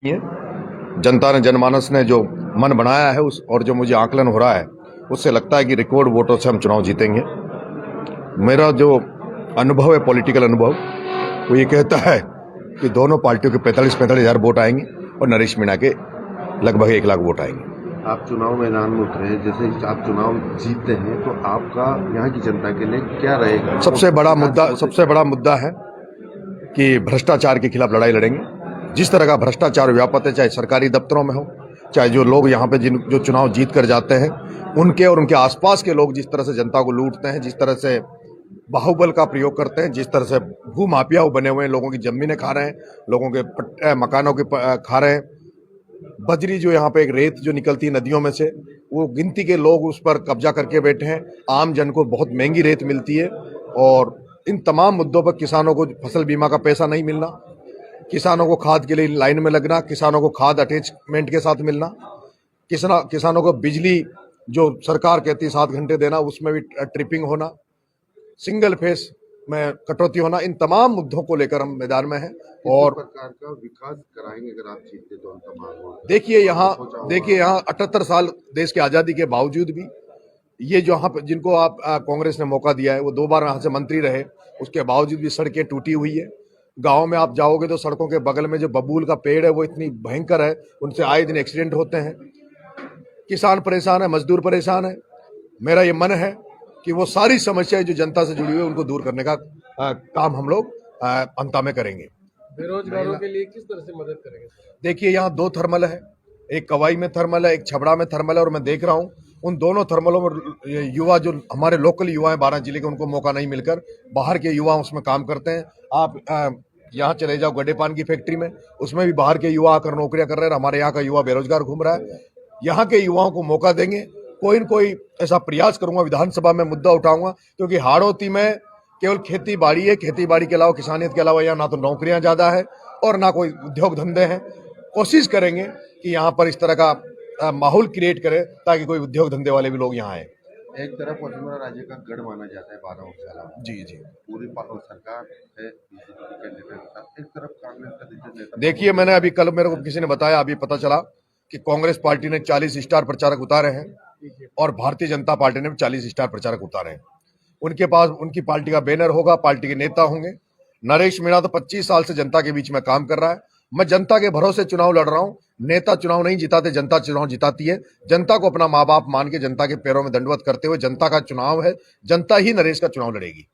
है। जनता ने, जनमानस ने जो मन बनाया है उस और जो मुझे आकलन हो रहा है उससे लगता है कि रिकॉर्ड वोटों से हम चुनाव जीतेंगे। मेरा जो अनुभव है, पॉलिटिकल अनुभव, वो ये कहता है कि दोनों पार्टियों के 45-45 हज़ार वोट आएंगे और नरेश मीणा के लगभग 1 लाख वोट आएंगे। आप चुनाव मैदान में उतरे हैं, जैसे आप चुनाव जीतते हैं तो आपका यहाँ की जनता के लिए क्या रहेगा? सबसे बड़ा मुद्दा है कि भ्रष्टाचार के खिलाफ लड़ाई लड़ेंगे। जिस तरह का भ्रष्टाचार व्यापक है, चाहे सरकारी दफ्तरों में हो, चाहे जो लोग यहाँ पे जो चुनाव जीत कर जाते हैं उनके और उनके आसपास के लोग जिस तरह से जनता को लूटते हैं, जिस तरह से बाहुबल का प्रयोग करते हैं, जिस तरह से भू माफिया बने हुए हैं, लोगों की जमीनें खा रहे हैं, लोगों के मकानों के खा रहे हैं। बजरी जो यहाँ पे एक रेत जो निकलती है नदियों में से, वो गिनती के लोग उस पर कब्जा करके बैठे हैं। आम जन को बहुत महंगी रेत मिलती है और इन तमाम मुद्दों पर किसानों को फसल बीमा का पैसा नहीं मिलना, किसानों को खाद के लिए लाइन में लगना, किसानों को खाद अटैचमेंट के साथ मिलना, किसानों को बिजली जो सरकार कहती है 7 घंटे देना, उसमें भी ट्रिपिंग होना, सिंगल फेस में कटौती होना, इन तमाम मुद्दों को लेकर हम मैदान में हैं। और प्रकार का विकास कराएंगे अगर आप जीतते तो? देखिए यहाँ 78 साल देश की आजादी के बावजूद भी ये जो यहाँ जिनको आप कांग्रेस ने मौका दिया है, वो 2 बार यहाँ से मंत्री रहे, उसके बावजूद भी सड़कें टूटी हुई है। गांव में आप जाओगे तो सड़कों के बगल में जो बबूल का पेड़ है वो इतनी भयंकर है, उनसे आए दिन एक्सीडेंट होते हैं। किसान परेशान है, मजदूर परेशान है। मेरा ये मन है कि वो सारी समस्याएं जो जनता से जुड़ी हुई है उनको दूर करने का काम हम लोग अंता में करेंगे। बेरोजगारों के लिए किस तरह से मदद करेंगे? देखिए यहाँ 2 थर्मल है, एक कवाई में थर्मल है, एक छबड़ा में थर्मल है, और मैं देख रहा हूँ उन दोनों थर्मलों में युवा जो हमारे लोकल युवा हैं 12 जिले के, उनको मौका नहीं मिलकर बाहर के युवा उसमें काम करते हैं। आप यहाँ चले जाओ गड्ढे पान की फैक्ट्री में, उसमें भी बाहर के युवा आकर नौकरियां कर रहे हैं। हमारे यहाँ का युवा बेरोजगार घूम रहा है। यहाँ के युवाओं को मौका देंगे, कोई न कोई ऐसा प्रयास करूंगा, विधानसभा में मुद्दा उठाऊंगा, क्योंकि हाड़ौती में केवल खेती बाड़ी है, खेती बाड़ी के अलावा, किसानियत के अलावा यहाँ ना तो नौकरियां ज्यादा है और ना कोई उद्योग धंधे हैं। कोशिश करेंगे कि यहाँ पर इस तरह का माहौल क्रिएट करें ताकि कोई उद्योग धंधे वाले भी लोग यहाँ आए। एक तरफ वसुंधरा राज्य का गढ़ माना जाता है 12 साल, जी पूरी सरकार है बीजेपी के नेता के साथ, एक तरफ कांग्रेस का दिग्गज नेता। देखिए मैंने अभी कल, मेरे को किसी ने बताया, अभी पता चला कि कांग्रेस पार्टी ने 40 स्टार प्रचारक उतारे हैं और भारतीय जनता पार्टी ने भी 40 स्टार प्रचारक उतारे हैं। उनके पास उनकी पार्टी का बैनर होगा, पार्टी के नेता होंगे। नरेश मीणा तो 25 साल से जनता के बीच में काम कर रहा है। मैं जनता के भरोसे चुनाव लड़ रहा हूं। नेता चुनाव नहीं जिताते, जनता चुनाव जिताती है। जनता को अपना माँ बाप मान के जनता के पैरों में दंडवत करते हुए, जनता का चुनाव है, जनता ही नरेश का चुनाव लड़ेगी।